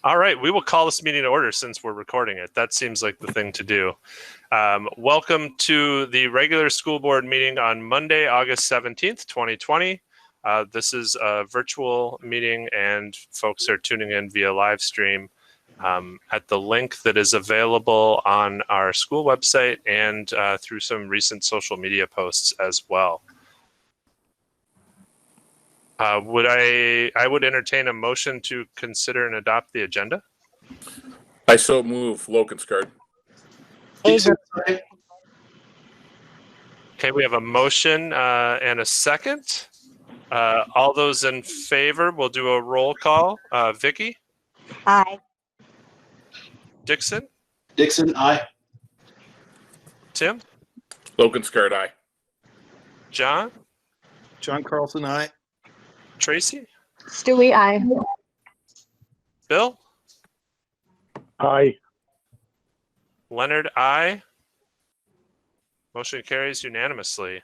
All right, we will call this meeting to order since we're recording it. That seems like the thing to do. Welcome to the regular school board meeting on Monday, August 17th, 2020. This is a virtual meeting and folks are tuning in via live stream at the link that is available on our school website and through some recent social media posts as well. I would entertain a motion to consider and adopt the agenda. I so move. Lokenskard. Okay, we have a motion and a second. All those in favor, we'll do a roll call. Vicky? Aye. Dixon? Dixon, aye. Tim? Lokenskard, aye. John? John Carlson, aye. Tracy? Stewie, aye. Bill? Aye. Leonard, aye. Motion carries unanimously.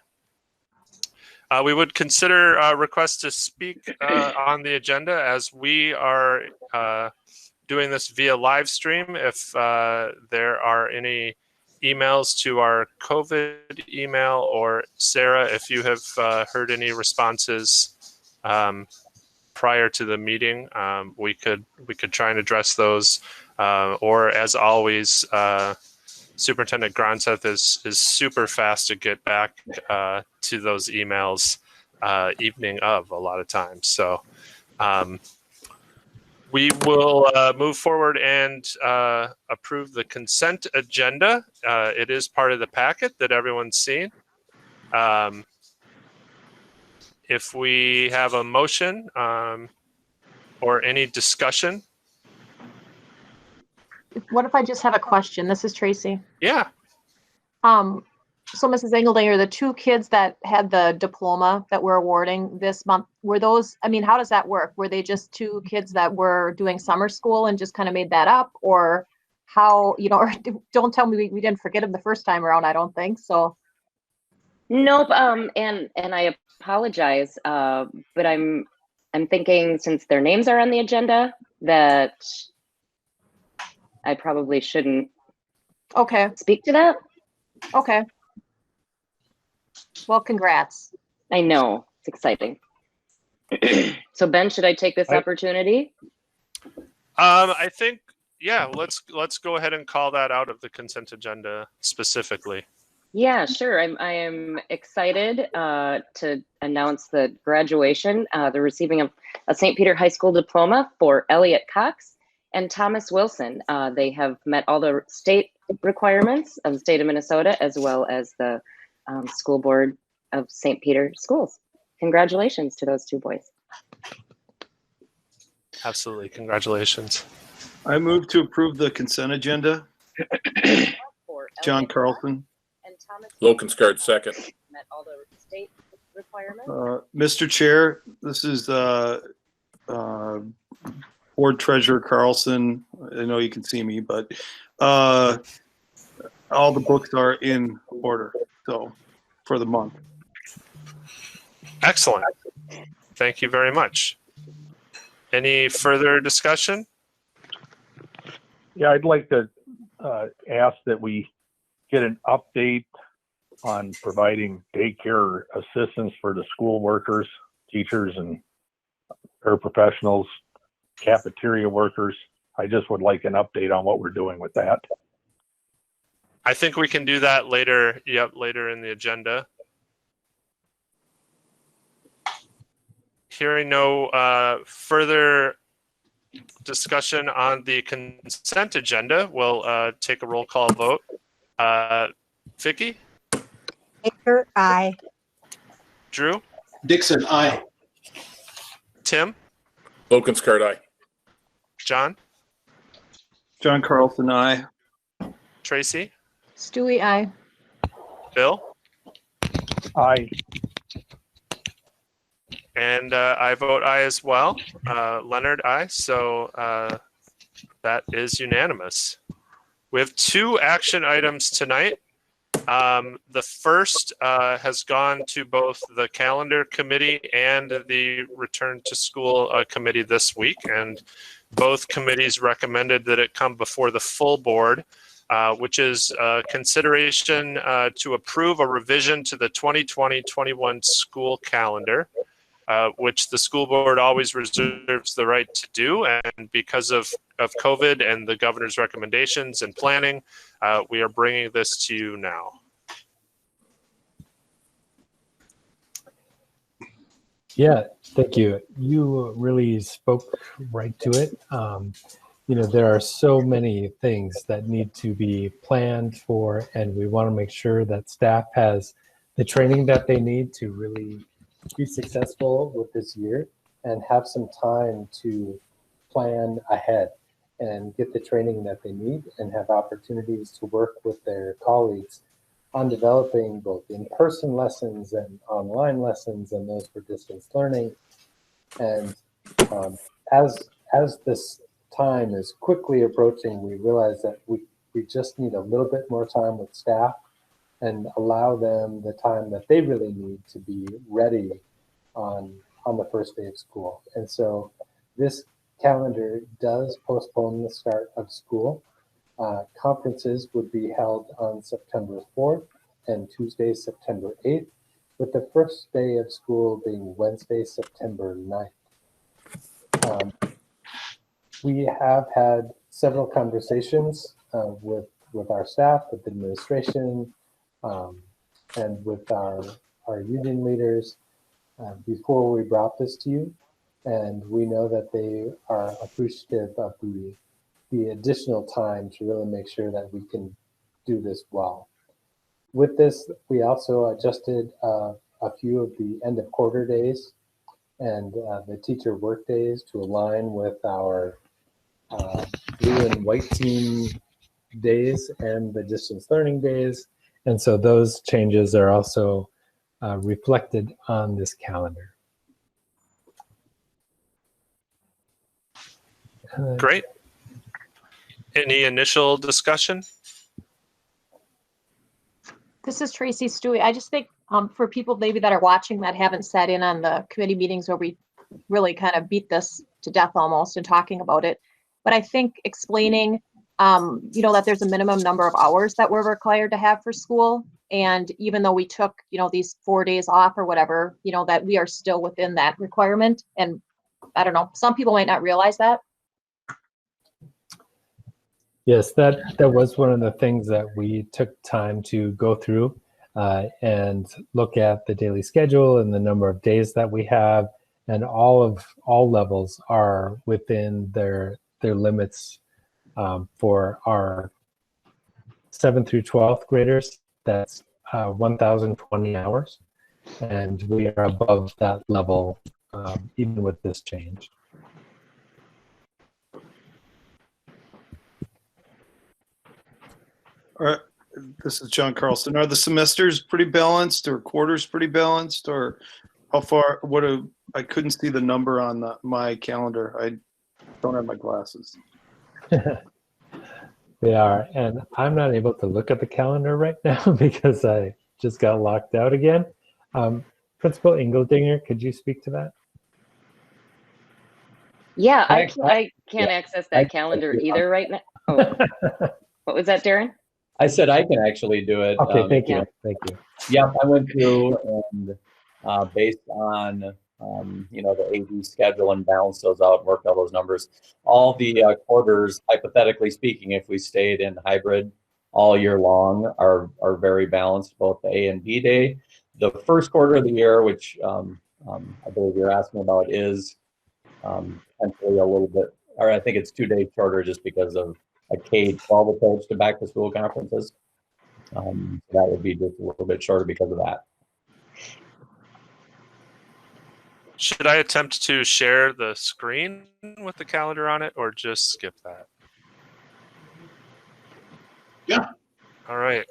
We would consider requests to speak on the agenda as we are doing this via live stream. If there are any emails to our COVID email, or Sarah, if you have heard any responses prior to the meeting, we could try and address those. Or as always, Superintendent Gronseth is super fast to get back to those emails evening of a lot of times. So we will move forward and approve the consent agenda. It is part of the packet that everyone's seen. If we have a motion or any discussion. What if I just have a question? This is Tracy. Yeah. So Mrs. Engeldinger, the two kids that had the diploma that we're awarding this month, were those, I mean, how does that work? Were they just two kids that were doing summer school and just kind of made that up? Or how, you know, or don't tell me we didn't forget them the first time around, I don't think so. Nope. And I apologize, but I'm thinking since their names are on the agenda that I probably shouldn't speak to that. Okay. Well, congrats. I know, it's exciting. So Ben, should I take this opportunity? I think, yeah, let's go ahead and call that out of the consent agenda specifically. Yeah, sure. I am excited to announce the graduation, the receiving of a St. Peter High School diploma for Elliot Cox and Thomas Wilson. They have met all the state requirements of the state of Minnesota, as well as the school board of St. Peter schools. Congratulations to those two boys. Absolutely, congratulations. I move to approve the consent agenda. John Carlson. And Thomas Lokenskard, second. met all the state requirements. Mr. Chair, this is Board Treasurer Carlson. I know you can see me, but all the books are in order, so for the month. Excellent. Thank you very much. Any further discussion? Yeah, I'd like to ask that we get an update on providing daycare assistance for the school workers, teachers, and paraprofessionals, cafeteria workers. I just would like an update on what we're doing with that. I think we can do that later. Yep, later in the agenda. Hearing no further discussion on the consent agenda, we'll take a roll call vote. Vicky? Baker, aye. Drew? Dixon, aye. Tim? Lokenskard, aye. John? John Carlson, aye. Tracy? Stewie, aye. Bill? Aye. And I vote aye as well. Leonard, aye. So that is unanimous. We have two action items tonight. The first has gone to both the calendar committee and the return to school committee this week, and both committees recommended that it come before the full board, which is consideration to approve a revision to the 2020-21 school calendar, which the school board always reserves the right to do. And because of COVID and the governor's recommendations and planning, we are bringing this to you now. Yeah, thank you. You really spoke right to it. There are so many things that need to be planned for, and we want to make sure that staff has the training that they need to really be successful with this year and have some time to plan ahead and get the training that they need and have opportunities to work with their colleagues on developing both in-person lessons and online lessons and those for distance learning. And as this time is quickly approaching, we realize that we just need a little bit more time with staff and allow them the time that they really need to be ready on the first day of school. And so this calendar does postpone the start of school. Conferences would be held on September 4th and Tuesday, September 8th, with the first day of school being Wednesday, September 9th. We have had several conversations with our staff, with administration, and with our union leaders before we brought this to you. And we know that they are appreciative of the additional time to really make sure that we can do this well. With this, we also adjusted a few of the end of quarter days and the teacher work days to align with our blue and white team days and the distance learning days. And so those changes are also reflected on this calendar. Great. Any initial discussion? This is Tracy Stewie. I just think for people maybe that are watching that haven't sat in on the committee meetings where we really kind of beat this to death almost and talking about it, but I think explaining, that there's a minimum number of hours that we're required to have for school. And even though we took, these 4 days off or whatever, that we are still within that requirement. And I don't know, some people might not realize that. Yes, that was one of the things that we took time to go through and look at the daily schedule and the number of days that we have, and all levels are within their limits for our 7th through 12th graders. That's 1,020 hours, and we are above that level even with this change. All right, this is John Carlson. Are the semesters pretty balanced, or quarters pretty balanced, or how far? I couldn't see the number on my calendar. I don't have my glasses. They are, and I'm not able to look at the calendar right now because I just got locked out again. Principal Engeldinger, could you speak to that? Yeah, I can't access that calendar either right now. Oh, what was that, Darren? I said I can actually do it. Okay, thank you. yeah. Thank you. Yeah, I went through and based on the AD schedule and balanced those out, worked all those numbers. All the quarters, hypothetically speaking, if we stayed in hybrid all year long, are very balanced, both the A and B day. The first quarter of the year, which I believe you're asking about, is potentially a little bit, or I think it's 2 days shorter just because of a K-12 approach to back to school conferences. That would be just a little bit shorter because of that. Should I attempt to share the screen with the calendar on it, or just skip that? Yeah. All right.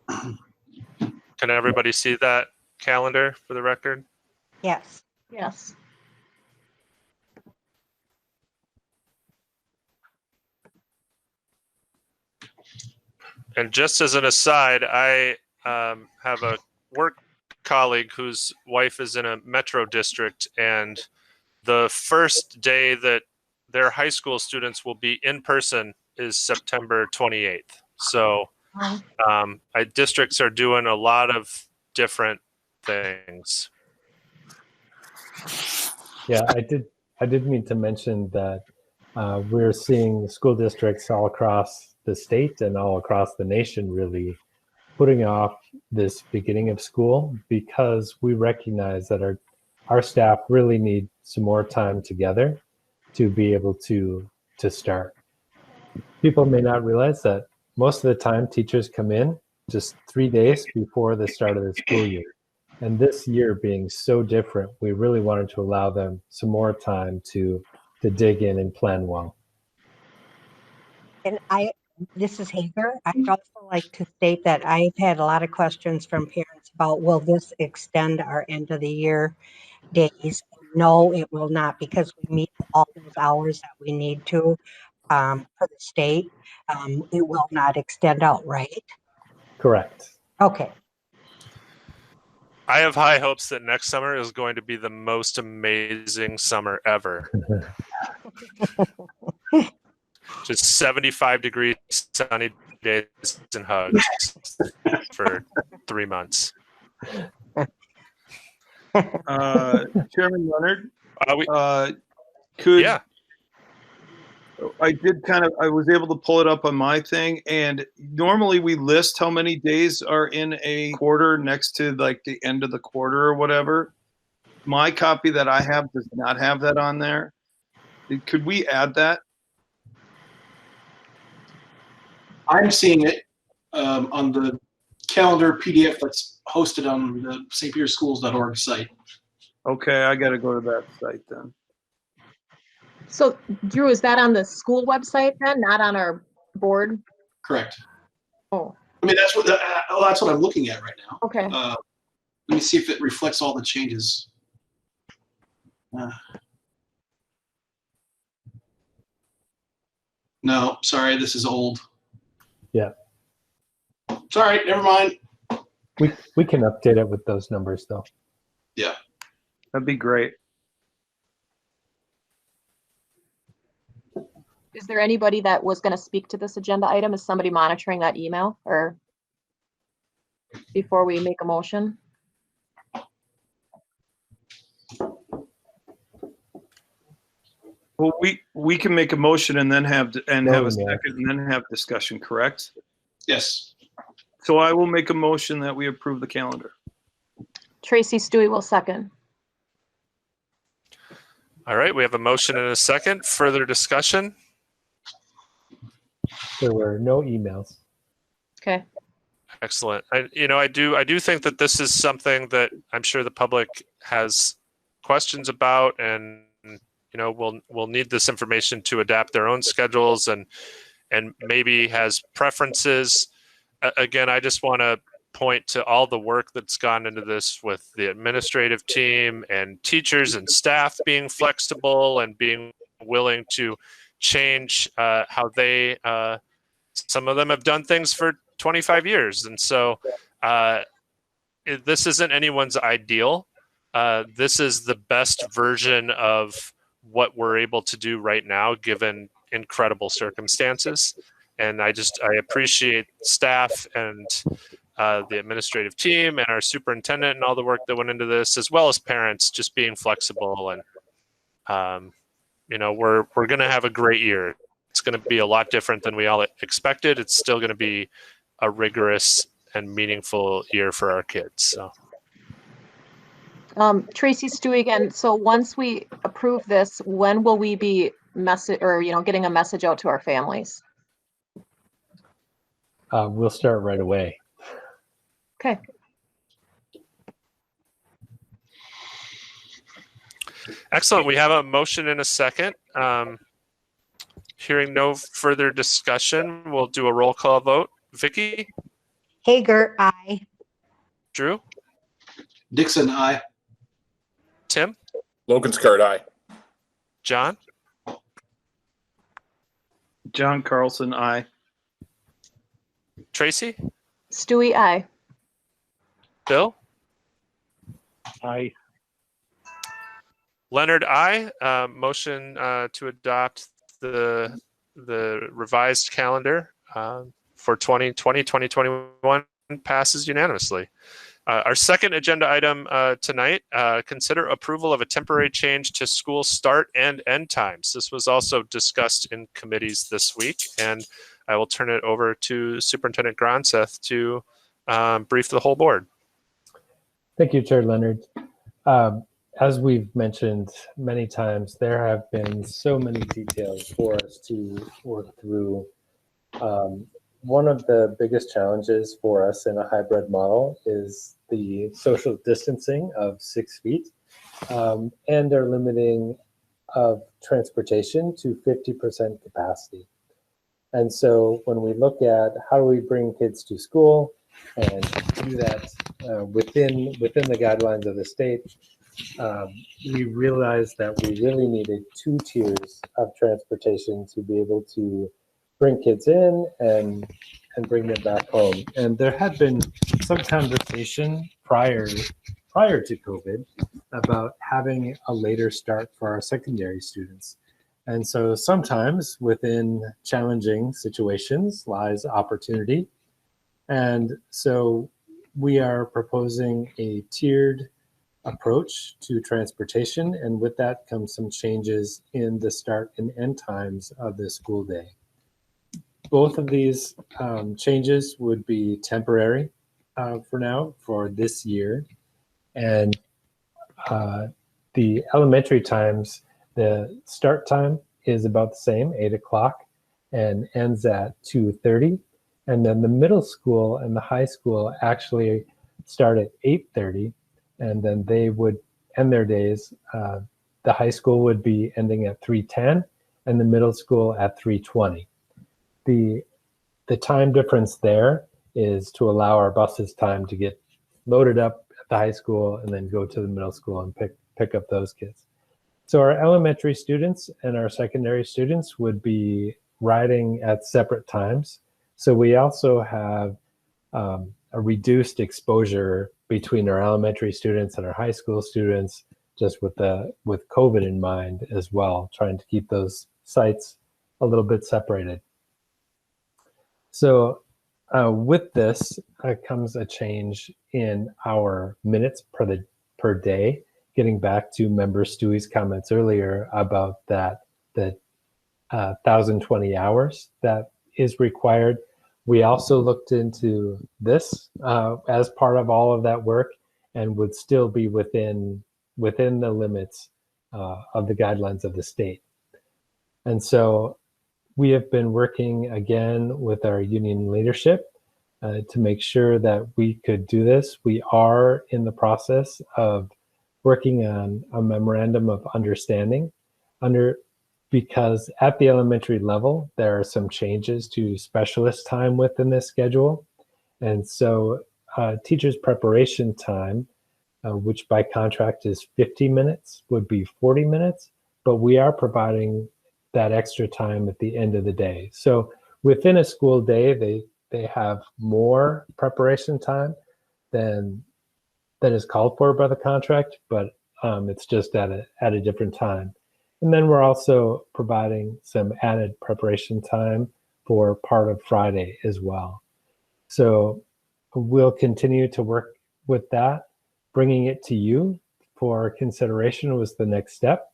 Can everybody see that calendar for the record? Yes. Yes. And just as an aside, I have a work colleague whose wife is in a metro district, and the first day that their high school students will be in person is September 28th. So districts are doing a lot of different things. Yeah, I did mean to mention that we're seeing school districts all across the state and all across the nation really putting off this beginning of school because we recognize that our staff really need some more time together to be able to start. People may not realize that most of the time teachers come in just 3 days before the start of the school year. And this year being so different, we really wanted to allow them some more time to dig in and plan well. And this is Hager. I'd also like to state that I've had a lot of questions from parents about, will this extend our end of the year days? No, it will not, because we meet all those hours that we need to for the state. It will not extend out, right? Correct. Okay. I have high hopes that next summer is going to be the most amazing summer ever. Just 75 degree sunny days and hugs for 3 months. Chairman Leonard, Yeah. I was able to pull it up on my thing, and normally we list how many days are in a quarter next to like the end of the quarter or whatever. My copy that I have does not have that on there. Could we add that? I'm seeing it on the calendar PDF that's hosted on the stpeterschools.org site. Okay, I got to go to that site then. So Drew, is that on the school website then, not on our board? Correct. Oh, I mean, that's what I'm looking at right now. okay. Let me see if it reflects all the changes. No, sorry, this is old. Yeah. Sorry, never mind. We can update it with those numbers though. Yeah. That'd be great. Is there anybody that was going to speak to this agenda item? Is somebody monitoring that email or before we make a motion? Well, we can make a motion and then have a yeah. second and then have discussion, correct? Yes. So I will make a motion that we approve the calendar. Tracy Stewie will second. All right, we have a motion and a second. Further discussion? There were no emails. Okay. Excellent. I do think that this is something that I'm sure the public has questions about, and we'll need this information to adapt their own schedules and maybe has preferences. Again, I just want to point to all the work that's gone into this with the administrative team and teachers and staff being flexible and being willing to change how they some of them have done things for 25 years. And so this isn't anyone's ideal. This is the best version of what we're able to do right now, given incredible circumstances. And I appreciate staff and the administrative team and our superintendent and all the work that went into this, as well as parents just being flexible. And, we're going to have a great year. It's going to be a lot different than we all expected. It's still going to be a rigorous and meaningful year for our kids. So. Tracy Stewie again. So once we approve this, when will we be getting a message out to our families? We'll start right away. Okay. Excellent. We have a motion and a second. Hearing no further discussion, we'll do a roll call vote. Vicky? Hager, aye. Drew? Dixon, aye. Tim? Logan's-Cart, aye. John? John Carlson, aye. Tracy? Stewie, aye. Bill? Aye. Leonard, I motion to adopt the revised calendar for 2020-2021 passes unanimously. Our second agenda item tonight, consider approval of a temporary change to school start and end times. This was also discussed in committees this week, and I will turn it over to Superintendent Gronseth to brief the whole board. Thank you, Chair Leonard. As we've mentioned many times, there have been so many details for us to work through. One of the biggest challenges for us in a hybrid model is the social distancing of 6 feet and our limiting of transportation to 50% capacity. And so when we look at how do we bring kids to school and do that within the guidelines of the state, we realized that we really needed 2 tiers of transportation to be able to bring kids in and bring them back home. And there had been some conversation prior to COVID about having a later start for our secondary students. And so sometimes within challenging situations lies opportunity. And so we are proposing a tiered approach to transportation, and with that comes some changes in the start and end times of the school day. Both of these changes would be temporary for now, for this year. And the elementary times, the start time is about the same, 8 o'clock, and ends at 2:30. And then the middle school and the high school actually start at 8:30. And then they would end their days. The high school would be ending at 3:10 and the middle school at 3:20. The time difference there is to allow our buses time to get loaded up at the high school and then go to the middle school and pick up those kids. So our elementary students and our secondary students would be riding at separate times. So we also have a reduced exposure between our elementary students and our high school students, just with COVID in mind as well, trying to keep those sites a little bit separated. So with this comes a change in our minutes per day, getting back to Member Stewie's comments earlier about the 1,020 hours that is required. We also looked into this as part of all of that work and would still be within the limits of the guidelines of the state. And so we have been working again with our union leadership to make sure that we could do this. We are in the process of working on a memorandum of understanding because at the elementary level, there are some changes to specialist time within this schedule. And so teachers' preparation time, which by contract is 50 minutes, would be 40 minutes, but we are providing that extra time at the end of the day. So within a school day, they have more preparation time than is called for by the contract, but it's just at a different time. And then we're also providing some added preparation time for part of Friday as well. So we'll continue to work with that. Bringing it to you for consideration was the next step.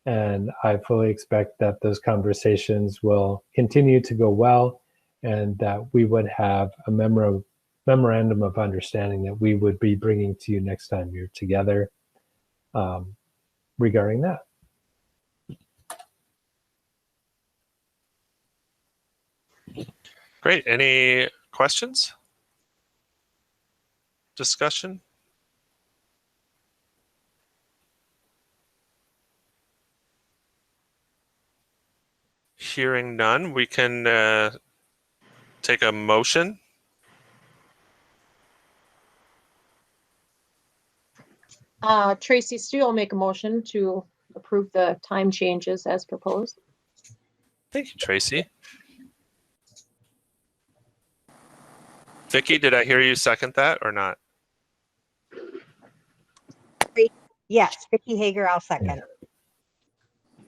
And I fully expect that those conversations will continue to go well and that we would have a memorandum of understanding that we would be bringing to you next time you're together regarding that. Great. Any questions? Discussion? Hearing none, we can take a motion. Tracy Steele will make a motion to approve the time changes as proposed. Thank you, Tracy. Vicky, did I hear you second that or not? Yes, Vicky Hager, I'll second.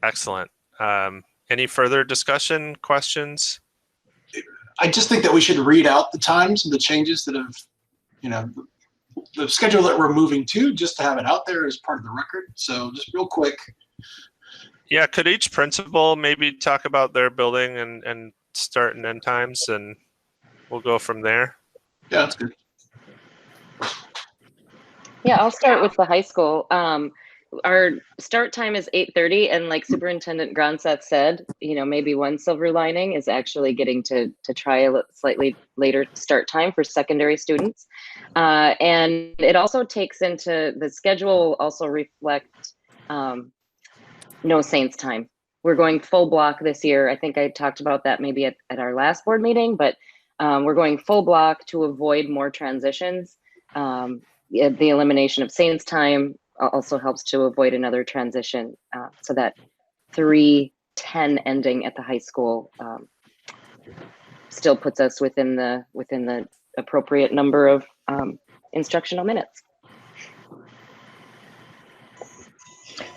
Excellent. Any further discussion, questions? I just think that we should read out the times and the changes that have, the schedule that we're moving to, just to have it out there as part of the record. So just real quick. Yeah, could each principal maybe talk about their building and start and end times, and we'll go from there? Yeah, that's good. Yeah, I'll start with the high school. Our start time is 8:30, and like Superintendent Gronseth said, maybe one silver lining is actually getting to try a slightly later start time for secondary students. And it also takes into the schedule also reflect no Saints time. We're going full block this year. I think I talked about that maybe at our last board meeting, but we're going full block to avoid more transitions. The elimination of Saints time also helps to avoid another transition, so that 3:10 ending at the high school still puts us within the appropriate number of instructional minutes.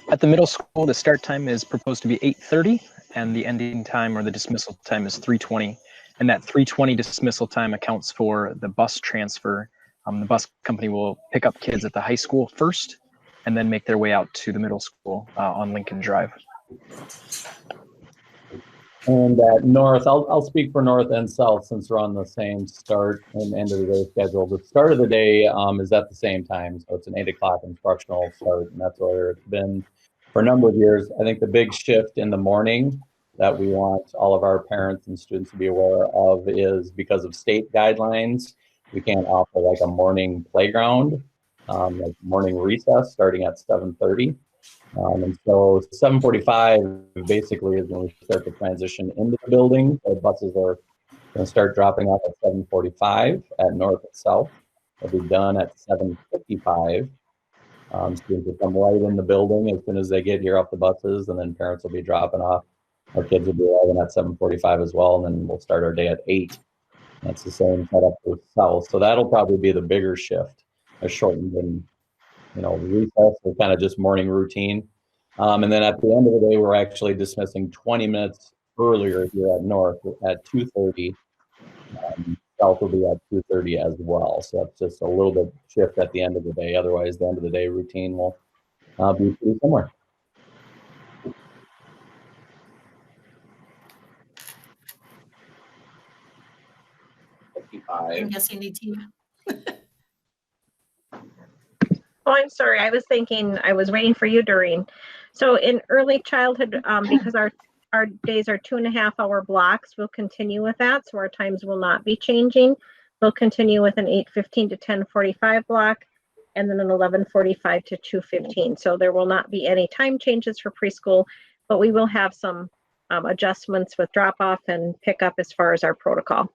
At the middle school, the start time is proposed to be 8:30, and the ending time or the dismissal time is 3:20. And that 3:20 dismissal time accounts for the bus transfer. The bus company will pick up kids at the high school first, and then make their way out to the middle school on Lincoln Drive. And at North, I'll speak for North and South since we're on the same start and end of the day schedule. The start of the day is at the same time, so it's an 8 o'clock instructional start, and that's where it's been for a number of years. I think the big shift in the morning that we want all of our parents and students to be aware of is because of state guidelines, we can't offer like a morning playground, like morning recess starting at 7:30. And so 7:45 basically is when we start to transition into the building. The buses are going to start dropping off at 7:45 at North and South. They'll be done at 7:55. Students will come right in the building as soon as they get here off the buses, and then parents will be dropping off. Our kids will be arriving at 7:45 as well, and then we'll start our day at 8. That's the same setup for South. So that'll probably be the bigger shift, a shortened and recess or kind of just morning routine. And then at the end of the day, we're actually dismissing 20 minutes earlier here at North at 2:30. South will be at 2:30 as well. So that's just a little bit shift at the end of the day. Otherwise, the end of the day routine will be pretty similar. I'm guessing 18. Oh, I'm sorry. I was waiting for you, Doreen. So in early childhood, because our days are 2.5-hour blocks, we'll continue with that. So our times will not be changing. We'll continue with an 8:15 to 10:45 block, and then an 11:45 to 2:15. So there will not be any time changes for preschool, but we will have some adjustments with drop off and pickup as far as our protocol.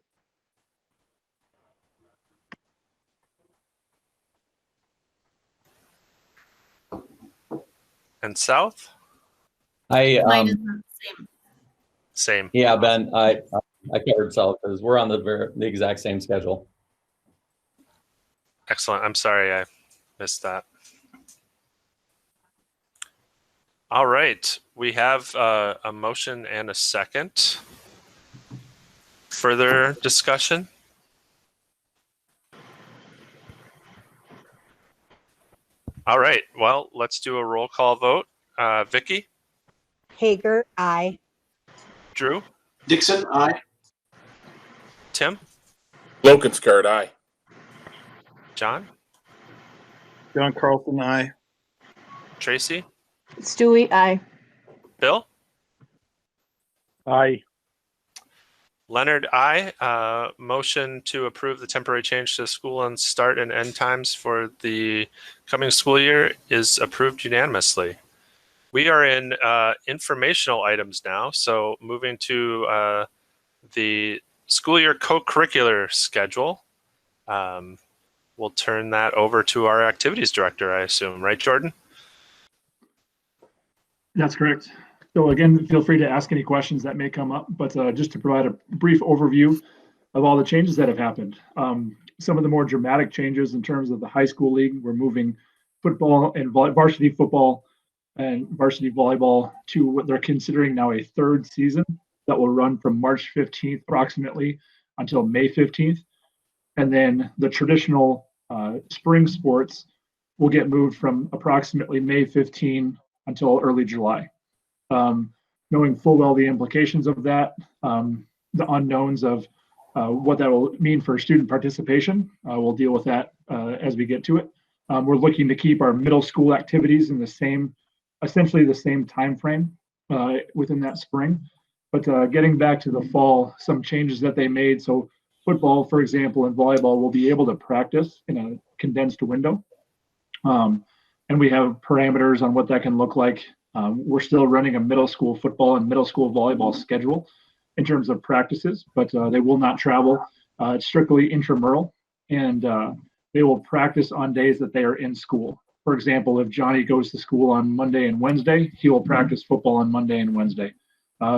And South? Mine is the same. Same. Yeah, Ben, I covered South because we're on the exact same schedule. Excellent. I'm sorry I missed that. All right. We have a motion and a second. Further discussion? All right. Well, let's do a roll call vote. Vicky? Hager, aye. Drew? Dixon, aye. Tim? Lokenskart, aye. John? John Carlson, aye. Tracy? Stewie, aye. Bill? Aye. Leonard, aye. Motion to approve the temporary change to school and start and end times for the coming school year is approved unanimously. We are in informational items now. So moving to the school year co-curricular schedule. We'll turn that over to our activities director, I assume. Right, Jordan? That's correct. So again, feel free to ask any questions that may come up, but just to provide a brief overview, of all the changes that have happened. Some of the more dramatic changes in terms of the high school league, we're moving football and varsity football and varsity volleyball to what they're considering now a third season that will run from March 15th approximately until May 15th. And then the traditional spring sports will get moved from approximately May 15 until early July. Knowing full well the implications of that, the unknowns of what that will mean for student participation, we'll deal with that as we get to it. We're looking to keep our middle school activities in the same, essentially the same time frame within that spring. But getting back to the fall, some changes that they made. So football, for example, and volleyball will be able to practice in a condensed window. And we have parameters on what that can look like. We're still running a middle school football and middle school volleyball schedule in terms of practices, but they will not travel. It's strictly intramural, and they will practice on days that they are in school. For example, if Johnny goes to school on Monday and Wednesday, he will practice football on Monday and Wednesday.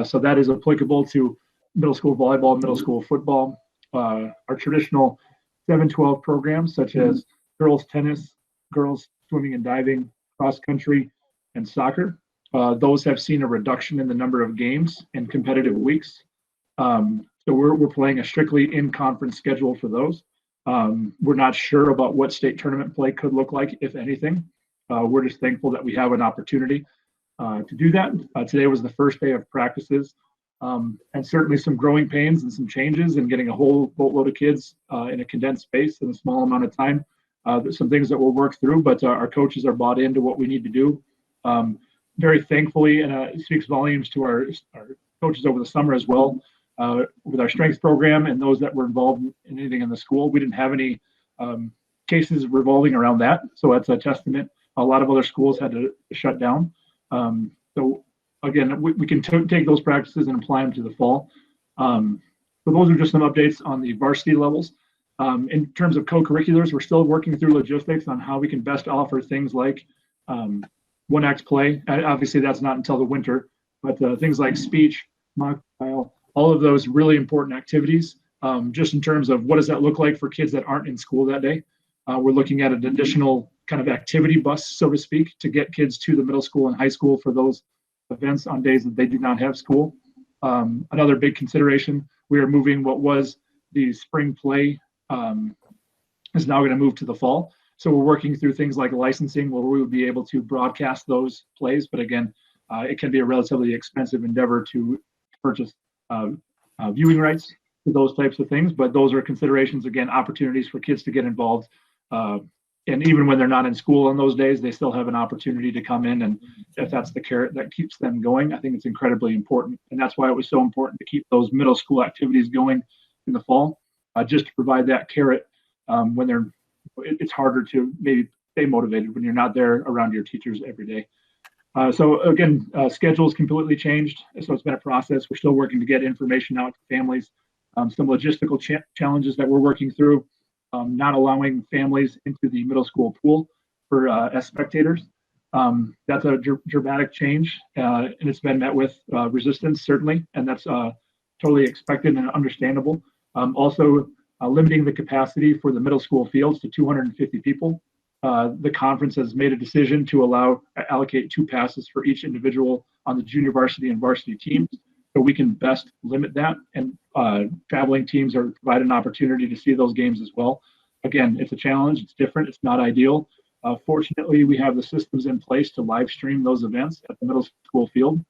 So that is applicable to middle school volleyball, middle school football. Our traditional 7-12 programs, such as girls tennis, girls swimming and diving, cross country, and soccer, those have seen a reduction in the number of games and competitive weeks. So we're playing a strictly in-conference schedule for those. We're not sure about what state tournament play could look like, if anything. We're just thankful that we have an opportunity to do that. Today was the first day of practices, and certainly some growing pains and some changes and getting a whole boatload of kids in a condensed space in a small amount of time. There's some things that we'll work through, but our coaches are bought into what we need to do. Very thankfully, and it speaks volumes to our coaches over the summer as well, with our strength program and those that were involved in anything in the school. We didn't have any cases revolving around that, so that's a testament. A lot of other schools had to shut down. So again, we can take those practices and apply them to the fall. So those are just some updates on the varsity levels. In terms of co-curriculars, we're still working through logistics on how we can best offer things like 1X play. Obviously, that's not until the winter, but things like speech, mock trial, all of those really important activities. Just in terms of what does that look like for kids that aren't in school that day. We're looking at an additional kind of activity bus, so to speak, to get kids to the middle school and high school for those events on days that they do not have school. Another big consideration, we are moving what was the spring play is now going to move to the fall. So we're working through things like licensing where we would be able to broadcast those plays. But again, it can be a relatively expensive endeavor to purchase viewing rights to those types of things. But those are considerations, again, opportunities for kids to get involved. And even when they're not in school on those days, they still have an opportunity to come in. And if that's the carrot that keeps them going, I think it's incredibly important. And that's why it was so important to keep those middle school activities going in the fall, just to provide that carrot when it's harder to maybe stay motivated when you're not there around your teachers every day. So again, schedules completely changed. So it's been a process. We're still working to get information out to families. Some logistical challenges that we're working through. Not allowing families into the middle school pool for as spectators. That's a dramatic change, and it's been met with resistance, certainly, and that's totally expected and understandable. Also, limiting the capacity for the middle school fields to 250 people. The conference has made a decision to allocate 2 passes for each individual on the junior varsity and varsity teams, so we can best limit that, and traveling teams are provided an opportunity to see those games as well. Again, it's a challenge, it's different, it's not ideal. Fortunately, we have the systems in place to live stream those events at the middle school field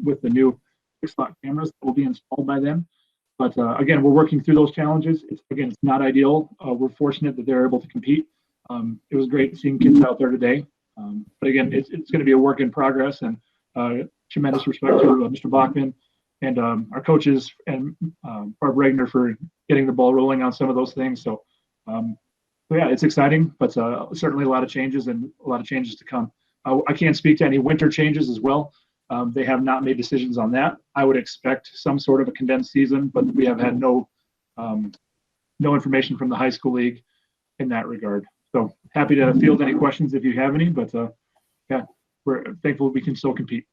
with the new 6-slot cameras that will be installed by then. But again, we're working through those challenges. It's not ideal. We're fortunate that they're able to compete. It was great seeing kids out there today. But again, it's going to be a work in progress, and tremendous respect to Mr. Bachman and our coaches and Barb Regner for getting the ball rolling on some of those things. So yeah, it's exciting, but certainly a lot of changes and a lot of changes to come. I can't speak to any winter changes as well. They have not made decisions on that. I would expect some sort of a condensed season, but we have had no information from the high school league in that regard. So happy to field any questions if you have any, but yeah, we're thankful we can still compete.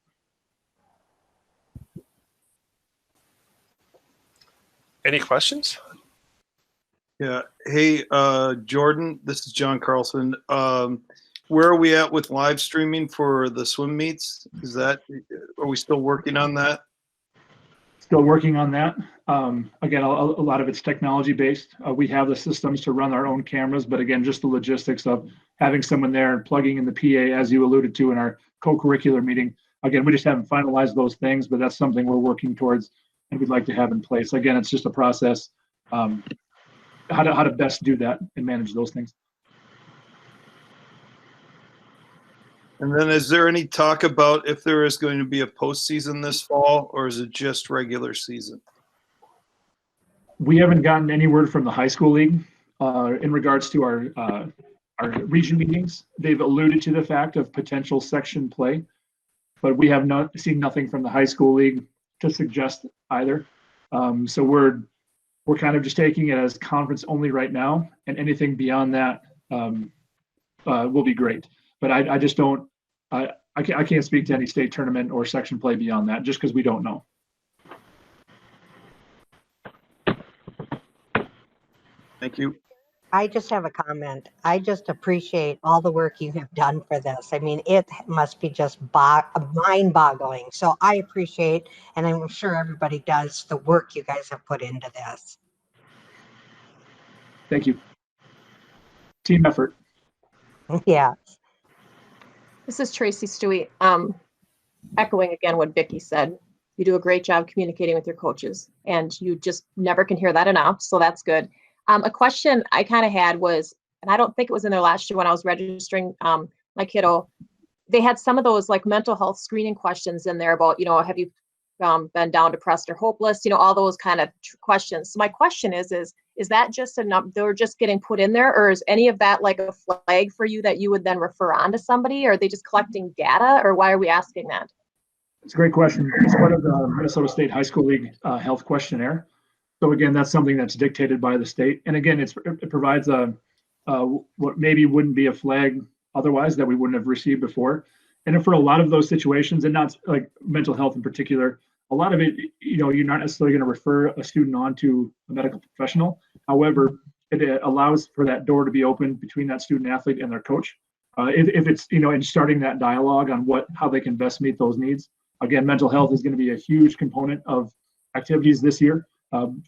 Any questions? Yeah. Hey, Jordan, this is John Carlson. Where are we at with live streaming for the swim meets? Are we still working on that? Still working on that. Again, a lot of it's technology based. We have the systems to run our own cameras, but again, just the logistics of having someone there and plugging in the PA, as you alluded to in our co-curricular meeting. Again, we just haven't finalized those things, but that's something we're working towards and we'd like to have in place. Again, it's just a process. How to best do that and manage those things. And then is there any talk about if there is going to be a postseason this fall, or is it just regular season? We haven't gotten any word from the high school league in regards to our region meetings. They've alluded to the fact of potential section play, but we have not seen nothing from the high school league to suggest either. So we're kind of just taking it as conference only right now, and anything beyond that will be great. But I just don't, I can't speak to any state tournament or section play beyond that, just because we don't know. Thank you. I just have a comment. I just appreciate all the work you have done for this. I mean, it must be just mind-boggling. So I appreciate, and I'm sure everybody does, the work you guys have put into this. Thank you. Team effort. Yeah. This is Tracy Stewie. Echoing again what Vicki said. You do a great job communicating with your coaches, and you just never can hear that enough. So that's good. A question I kind of had was, and I don't think it was in there last year when I was registering my kiddo, they had some of those like mental health screening questions in there about, have you been down, depressed, or hopeless, all those kind of questions. So my question is that just enough? They're just getting put in there, or is any of that like a flag for you that you would then refer on to somebody? Or are they just collecting data, or why are we asking that? It's a great question. It's part of the Minnesota State High School League health questionnaire. So again, that's something that's dictated by the state. And again, it provides what maybe wouldn't be a flag otherwise that we wouldn't have received before. And for a lot of those situations, and not like mental health in particular, a lot of it, you're not necessarily going to refer a student on to a medical professional. However, it allows for that door to be open between that student athlete and their coach. If it's, in starting that dialogue on how they can best meet those needs. Again, mental health is going to be a huge component of activities this year.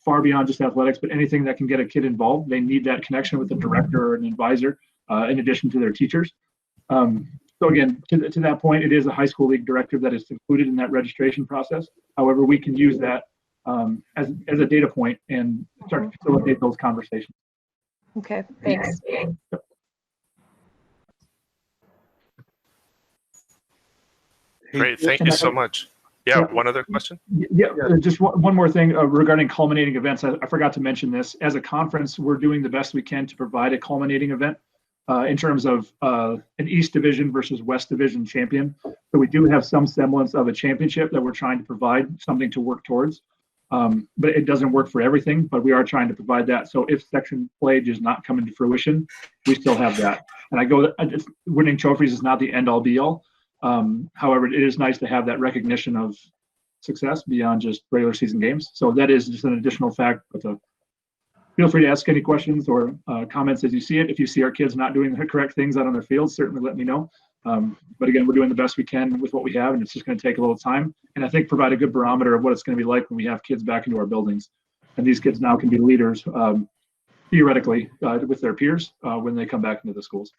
Far beyond just athletics, but anything that can get a kid involved. They need that connection with a director or an advisor in addition to their teachers. So again, to that point, it is a high school league directive that is included in that registration process. However, we can use that as a data point and start to facilitate those conversations. Okay, thanks. Great, thank you so much. Yeah, one other question? Yeah, just one more thing regarding culminating events. I forgot to mention this. As a conference, we're doing the best we can to provide a culminating event in terms of an East Division versus West Division champion. So we do have some semblance of a championship that we're trying to provide, something to work towards. But it doesn't work for everything, but we are trying to provide that. So if section play does not come into fruition, we still have that. And winning trophies is not the end all be all. However, it is nice to have that recognition of success beyond just regular season games. So that is just an additional fact. But feel free to ask any questions or comments as you see it. If you see our kids not doing the correct things out on their fields, certainly let me know. But again, we're doing the best we can with what we have, and it's just going to take a little time. And I think provide a good barometer of what it's going to be like when we have kids back into our buildings. And these kids now can be leaders, theoretically, with their peers when they come back into the schools.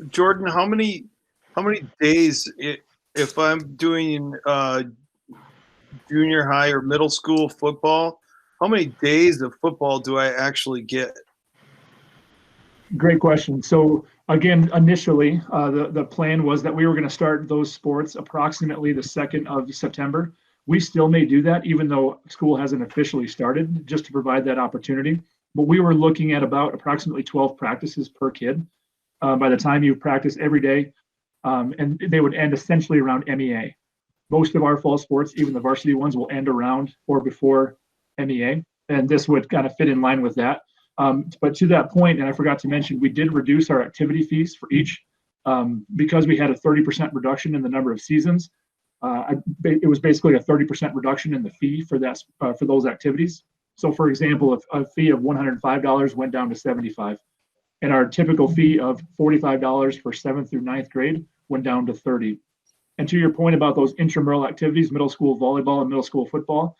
Jordan, how many days, if I'm doing junior high or middle school football, how many days of football do I actually get? Great question. So again, initially, the plan was that we were going to start those sports approximately the 2nd of September. We still may do that, even though school hasn't officially started, just to provide that opportunity. But we were looking at about approximately 12 practices per kid. By the time you practice every day, and they would end essentially around MEA. Most of our fall sports, even the varsity ones, will end around or before MEA, and this would kind of fit in line with that. But to that point, and I forgot to mention, we did reduce our activity fees for each because we had a 30% reduction in the number of seasons. it was basically a 30% reduction in the fee for those activities. So for example, if a fee of $105 went down to $75, and our typical fee of $45 for 7th through 9th grade went down to $30. And to your point about those intramural activities, middle school volleyball and middle school football,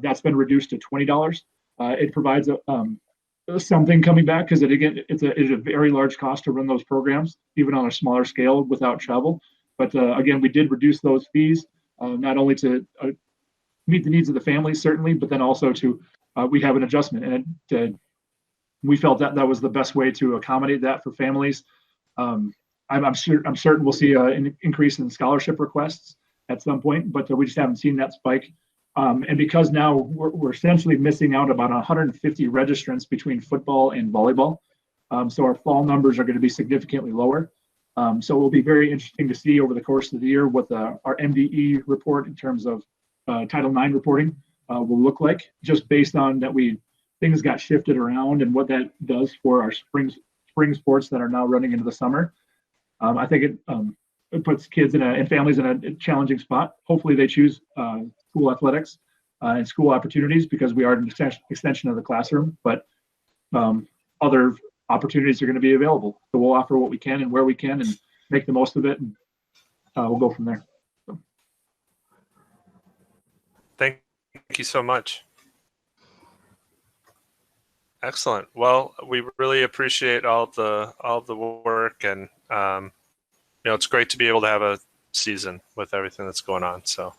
that's been reduced to $20. It provides something coming back because it's a very large cost to run those programs, even on a smaller scale without travel. But again, we did reduce those fees, not only to meet the needs of the families, certainly, but then also to we have an adjustment, and we felt that that was the best way to accommodate that for families. I'm certain we'll see an increase in scholarship requests at some point, but we just haven't seen that spike. And because now we're essentially missing out about 150 registrants between football and volleyball, so our fall numbers are going to be significantly lower. So it will be very interesting to see over the course of the year what our MDE report in terms of Title IX reporting will look like, just based on that things got shifted around and what that does for our spring sports that are now running into the summer. I think it puts kids and families in a challenging spot. Hopefully they choose school athletics and school opportunities because we are an extension of the classroom, but other opportunities are going to be available. So we'll offer what we can and where we can and make the most of it, and we'll go from there. So. Thank you so much. Excellent. Well, we really appreciate all the work, and it's great to be able to have a season with everything that's going on. So,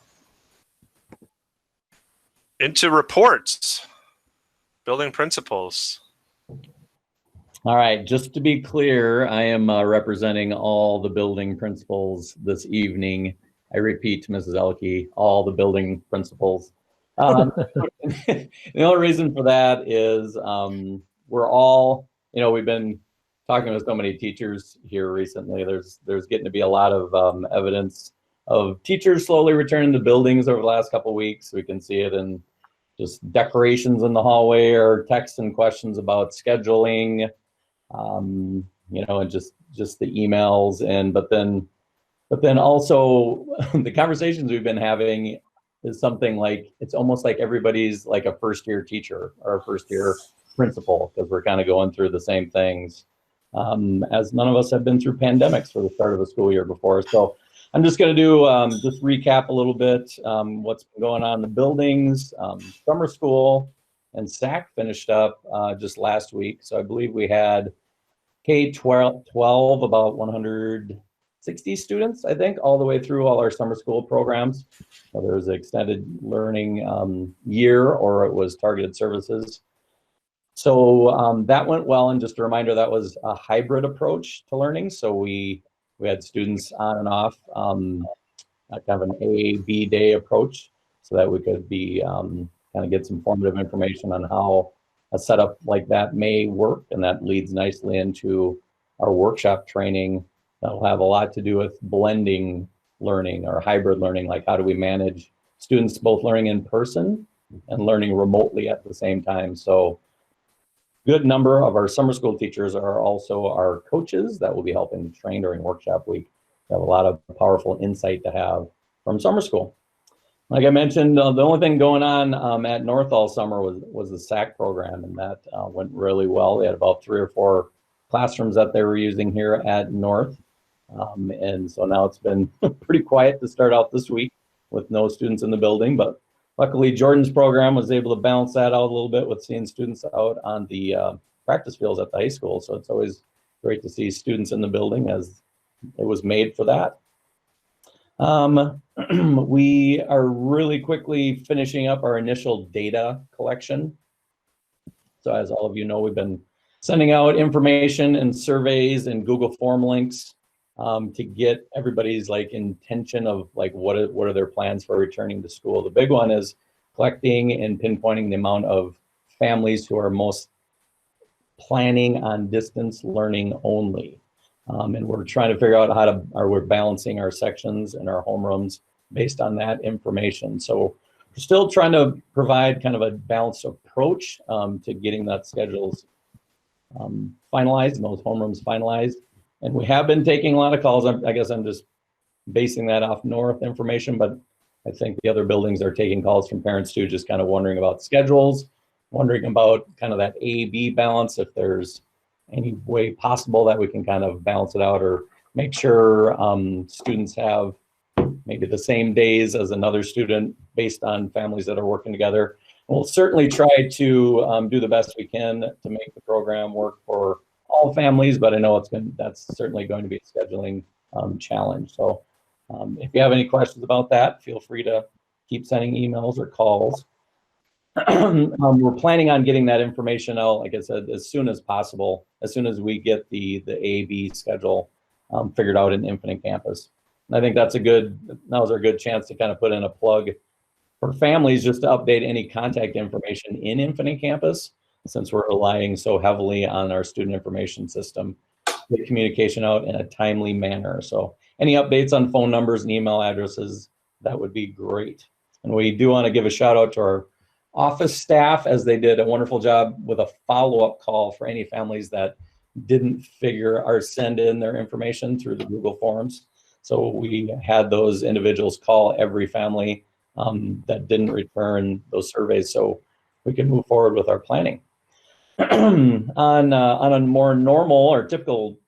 into reports, building principals. All right, just to be clear, I am representing all the building principals this evening. I repeat to Mrs. Elke, all the building principals. The only reason for that is we're all, we've been talking with so many teachers here recently. There's getting to be a lot of evidence of teachers slowly returning to buildings over the last couple of weeks. We can see it in just decorations in the hallway or texts and questions about scheduling, and just the emails, but then also the conversations we've been having is something like, it's almost like everybody's like a first year teacher or a first year principal, because we're kind of going through the same things, as none of us have been through pandemics for the start of the school year before. So I'm just going to do just recap a little bit what's been going on in the buildings. Summer school and SAC finished up just last week. So I believe we had K-12, about 160 students, I think, all the way through all our summer school programs. So there was an extended learning year, or it was targeted services. So that went well. And just a reminder, that was a hybrid approach to learning. So we had students on and off, kind of an A-B day approach, so that we could be kind of get some formative information on how a setup like that may work. And that leads nicely into our workshop training. That'll have a lot to do with blending learning or hybrid learning, like how do we manage students both learning in person and learning remotely at the same time. So good number of our summer school teachers are also our coaches that will be helping to train during workshop week. We have a lot of powerful insight to have from summer school. Like I mentioned, the only thing going on at North all summer was the SAC program, and that went really well. They had about 3 or 4 classrooms that they were using here at North. And so now it's been pretty quiet to start out this week with no students in the building, but luckily Jordan's program was able to balance that out a little bit with seeing students out on the practice fields at the high school. So it's always great to see students in the building, as it was made for that. We are really quickly finishing up our initial data collection. So as all of you know, we've been sending out information and surveys and Google form links to get everybody's intention of what are their plans for returning to school. The big one is collecting and pinpointing the amount of families who are most planning on distance learning only. And we're trying to figure out we're balancing our sections and our homerooms based on that information. So we're still trying to provide kind of a balanced approach to getting that schedules finalized and those homerooms finalized. And we have been taking a lot of calls. I guess I'm just basing that off North information, but I think the other buildings are taking calls from parents too, just kind of wondering about schedules, wondering about kind of that A-B balance, if there's any way possible that we can kind of balance it out or make sure students have maybe the same days as another student based on families that are working together. We'll certainly try to do the best we can to make the program work for all families, but I know that's certainly going to be a scheduling challenge. So if you have any questions about that, feel free to keep sending emails or calls. We're planning on getting that information out, like I said, as soon as possible, as soon as we get the A-B schedule figured out in Infinite Campus. And I think now's a good chance to kind of put in a plug for families just to update any contact information in Infinite Campus, since we're relying so heavily on our student information system to get communication out in a timely manner. So any updates on phone numbers and email addresses, that would be great. And we do want to give a shout out to our office staff, as they did a wonderful job with a follow-up call for any families that didn't figure or send in their information through the Google Forms. So we had those individuals call every family that didn't return those surveys, so we can move forward with our planning. On a more normal or typical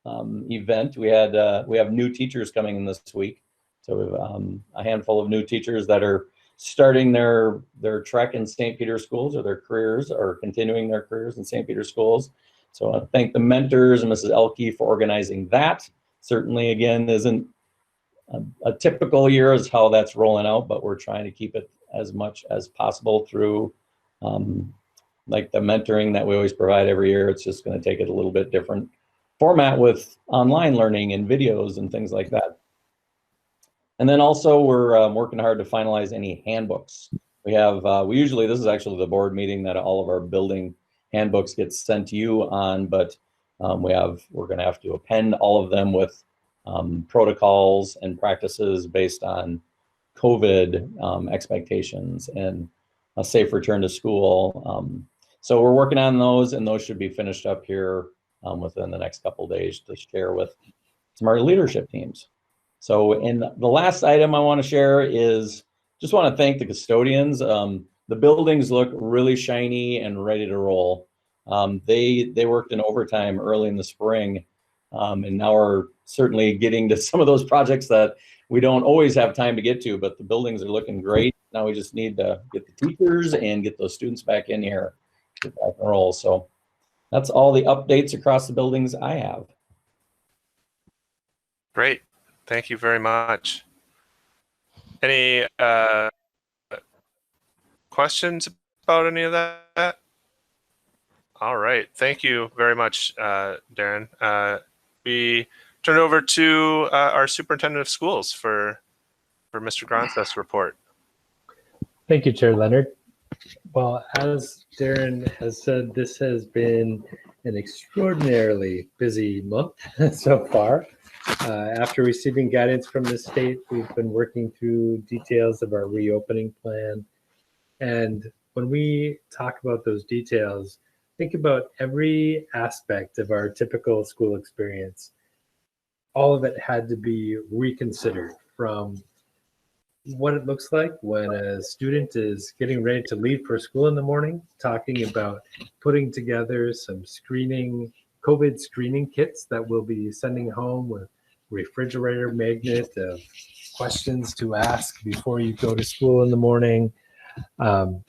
event, we have new teachers coming in this week. So we have a handful of new teachers that are starting their trek in St. Peter's schools, or their careers, or continuing their careers in St. Peter's schools. So I want to thank the mentors and Mrs. Elke for organizing that. Certainly, again, isn't a typical year as how that's rolling out, but we're trying to keep it as much as possible through like the mentoring that we always provide every year. It's just going to take it a little bit different format with online learning and videos and things like that. And then also we're working hard to finalize any handbooks. We usually, this is actually the board meeting that all of our building handbooks get sent to you on, but we're going to have to append all of them with protocols and practices based on COVID expectations and a safe return to school. So we're working on those, and those should be finished up here within the next couple of days to share with some of our leadership teams. So in the last item I want to share is just want to thank the custodians. The buildings look really shiny and ready to roll. They worked in overtime early in the spring, and now we're certainly getting to some of those projects that we don't always have time to get to, but the buildings are looking great. Now we just need to get the teachers and get those students back in here, get back and roll. So that's all the updates across the buildings I have. Great. Thank you very much. Any questions about any of that? All right. Thank you very much, Darren. We turn it over to our superintendent of schools for Mr. Gronseth's report. Thank you, Chair Leonard. Well, as Darren has said, this has been an extraordinarily busy month so far. After receiving guidance from the state, we've been working through details of our reopening plan. And when we talk about those details, think about every aspect of our typical school experience. All of it had to be reconsidered, from what it looks like when a student is getting ready to leave for school in the morning, talking about putting together some COVID screening kits that we'll be sending home with refrigerator magnet of questions to ask before you go to school in the morning,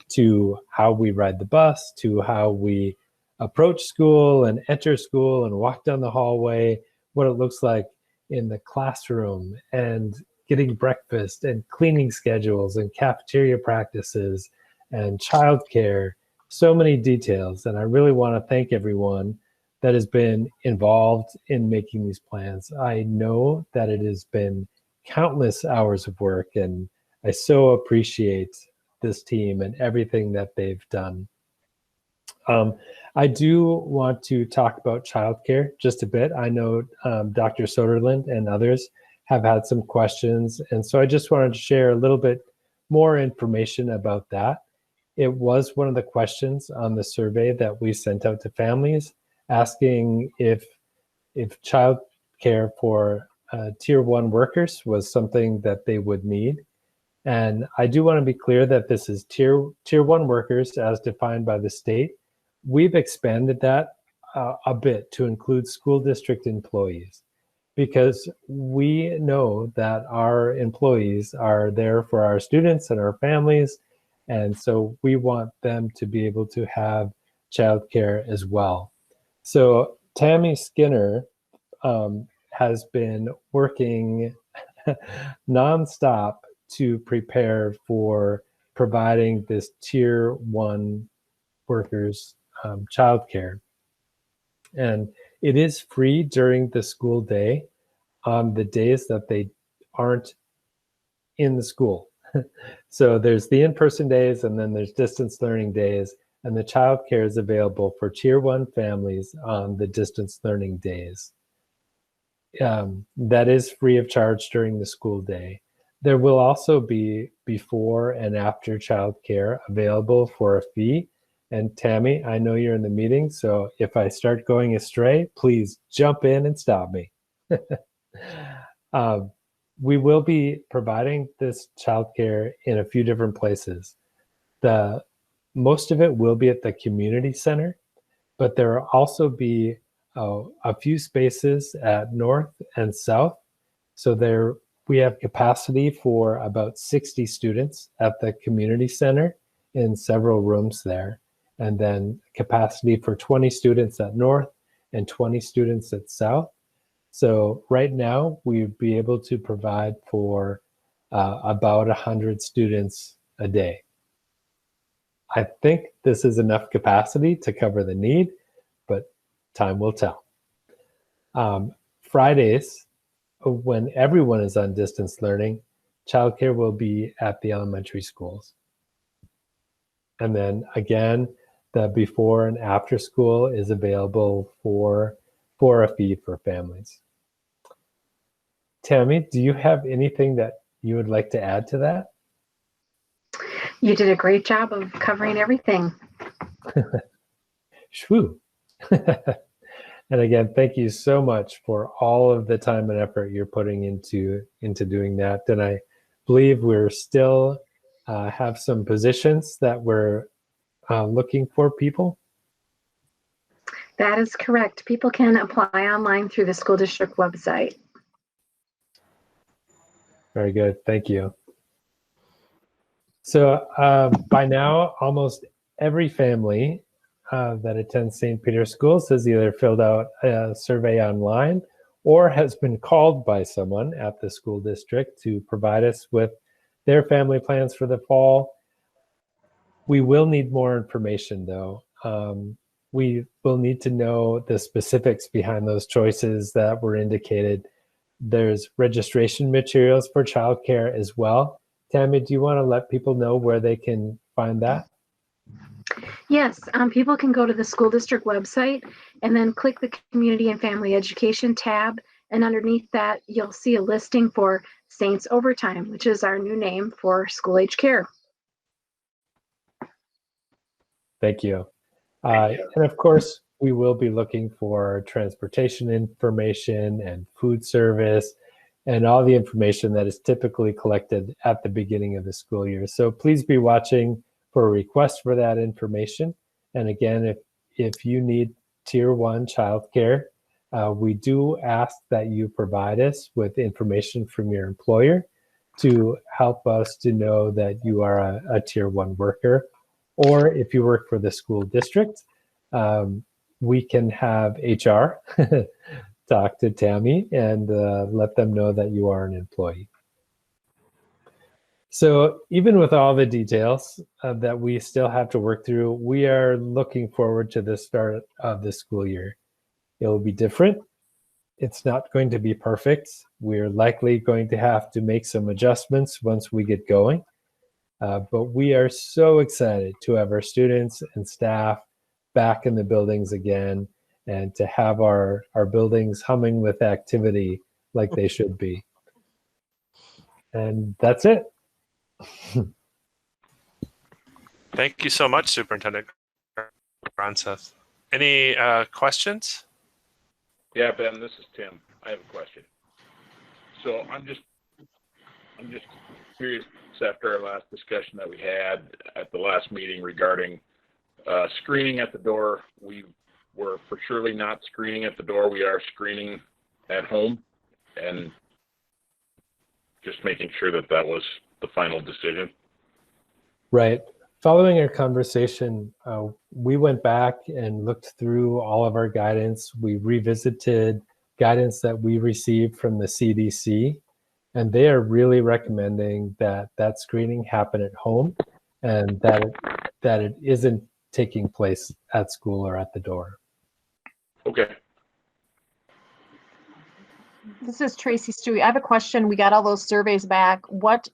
to how we ride the bus, to how we approach school and enter school and walk down the hallway, what it looks like in the classroom, and getting breakfast and cleaning schedules and cafeteria practices and childcare. So many details. And I really want to thank everyone that has been involved in making these plans. I know that it has been countless hours of work, and I so appreciate this team and everything that they've done. I do want to talk about childcare just a bit. I know Dr. Soderlund and others have had some questions, and so I just wanted to share a little bit more information about that. It was one of the questions on the survey that we sent out to families, asking if child care for tier 1 workers was something that they would need. And I do want to be clear that this is tier 1 workers as defined by the state. We've expanded that a bit to include school district employees, because we know that our employees are there for our students and our families. And so we want them to be able to have childcare as well. So Tammy Skinner has been working nonstop to prepare for providing this tier 1 workers childcare. And it is free during the school day on the days that they aren't in the school. So there's the in-person days, and then there's distance learning days, and the childcare is available for tier 1 families on the distance learning days. That is free of charge during the school day. There will also be before and after childcare available for a fee. And Tammy, I know you're in the meeting, so if I start going astray, please jump in and stop me. We will be providing this childcare in a few different places. Most of it will be at the community center, but there will also be a few spaces at North and South. So there we have capacity for about 60 students at the community center in several rooms there, and then capacity for 20 students at North and 20 students at South. So right now we'd be able to provide for about 100 students a day. I think this is enough capacity to cover the need, but time will tell. Fridays, when everyone is on distance learning, childcare will be at the elementary schools. And then again, the before and after school is available for a fee for families. Tammy, do you have anything that you would like to add to that? You did a great job of covering everything. Shwoo. And again, thank you so much for all of the time and effort you're putting into doing that. And I believe we're still have some positions that we're looking for people. That is correct. People can apply online through the school district website. Very good. Thank you. So by now, almost every family that attends St. Peter's Schools has either filled out a survey online or has been called by someone at the school district to provide us with their family plans for the fall. We will need more information, though. We will need to know the specifics behind those choices that were indicated. There's registration materials for childcare as well. Tammy, do you want to let people know where they can find that? Yes, people can go to the school district website and then click the Community and Family Education tab. And underneath that, you'll see a listing for Saints Overtime, which is our new name for school age care. Thank you. And of course, we will be looking for transportation information and food service and all the information that is typically collected at the beginning of the school year. So please be watching for a request for that information. And again, if you need Tier 1 childcare, we do ask that you provide us with information from your employer to help us to know that you are a Tier 1 worker. Or if you work for the school district, we can have HR talk to Tammy and let them know that you are an employee. So even with all the details that we still have to work through, we are looking forward to the start of the school year. It will be different. It's not going to be perfect. We're likely going to have to make some adjustments once we get going. But we are so excited to have our students and staff back in the buildings again and to have our buildings humming with activity like they should be. And that's it. Thank you so much, Superintendent Gronseth. Any questions? Yeah, Ben, this is Tim. I have a question. So I'm just curious, after our last discussion that we had at the last meeting regarding screening at the door. We were for surely not screening at the door. We are screening at home, and just making sure that that was the final decision. Right. Following our conversation, we went back and looked through all of our guidance. We revisited guidance that we received from the CDC, and they are really recommending that that screening happen at home, and that it isn't taking place at school or at the door. Okay. This is Tracy Stewie. I have a question. We got all those surveys back. What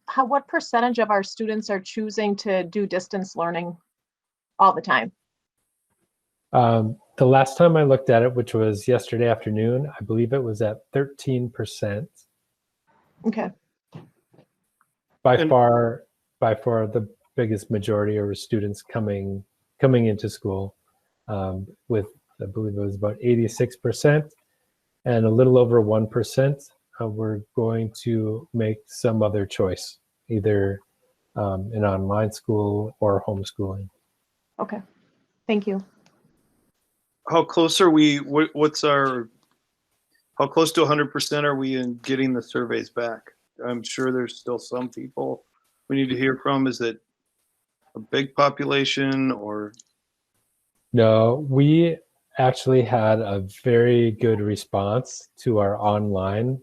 percentage of our students are choosing to do distance learning all the time? The last time I looked at it, which was yesterday afternoon, I believe it was at 13%. Okay. By far the biggest majority are students coming into school, with, I believe it was about 86%, and a little over 1% we're going to make some other choice, either an online school or homeschooling. Okay. Thank you. How close are we? How close to 100% are we in getting the surveys back? I'm sure there's still some people we need to hear from. Is it a big population or? No, we actually had a very good response to our online,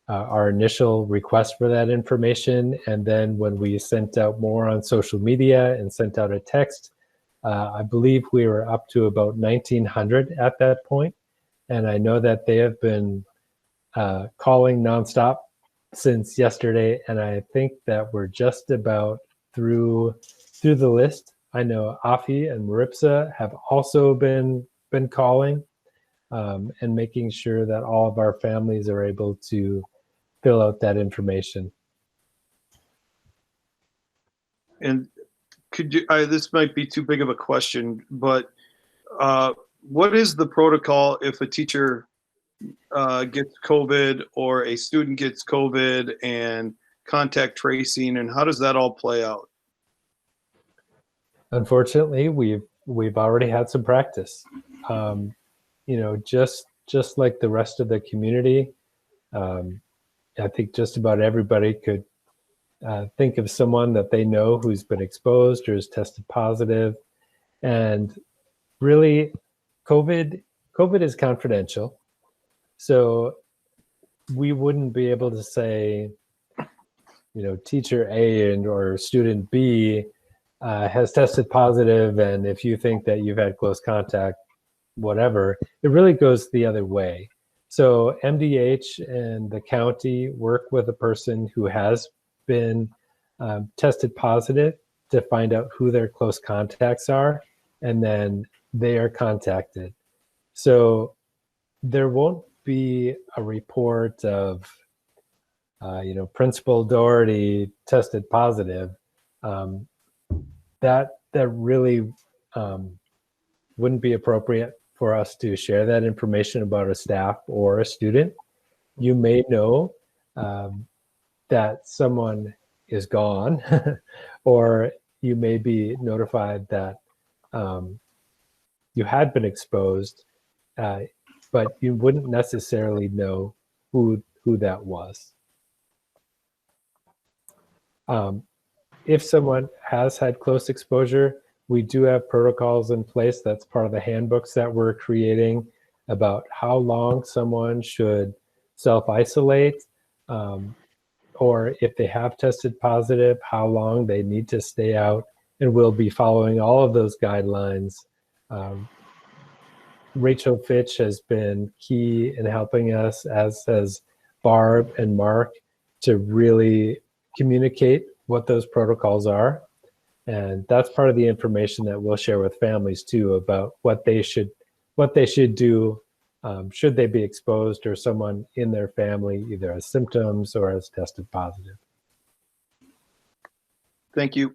our initial request for that information. And then when we sent out more on social media and sent out a text, I believe we were up to about 1,900 at that point. And I know that they have been calling nonstop since yesterday. And I think that we're just about through the list. I know Afi and Maripsa have also been calling and making sure that all of our families are able to fill out that information. And could you, this might be too big of a question, but what is the protocol if a teacher gets COVID or a student gets COVID and contact tracing, and how does that all play out? Unfortunately, we've already had some practice. Just like the rest of the community, I think just about everybody could think of someone that they know who's been exposed or has tested positive. And really, COVID is confidential. So we wouldn't be able to say, teacher A or student B has tested positive, and if you think that you've had close contact, whatever, it really goes the other way. So MDH and the county work with a person who has been tested positive to find out who their close contacts are, and then they are contacted. So there won't be a report of, Principal Doherty tested positive. That really wouldn't be appropriate for us to share that information about a staff or a student. You may know that someone is gone, or you may be notified that you had been exposed, but you wouldn't necessarily know who that was. If someone has had close exposure, we do have protocols in place. That's part of the handbooks that we're creating about how long someone should self-isolate, or if they have tested positive, how long they need to stay out. And we'll be following all of those guidelines. Rachel Fitch has been key in helping us, as has Barb and Mark, to really communicate what those protocols are. And that's part of the information that we'll share with families too, about what they should do should they be exposed or someone in their family either has symptoms or has tested positive. Thank you.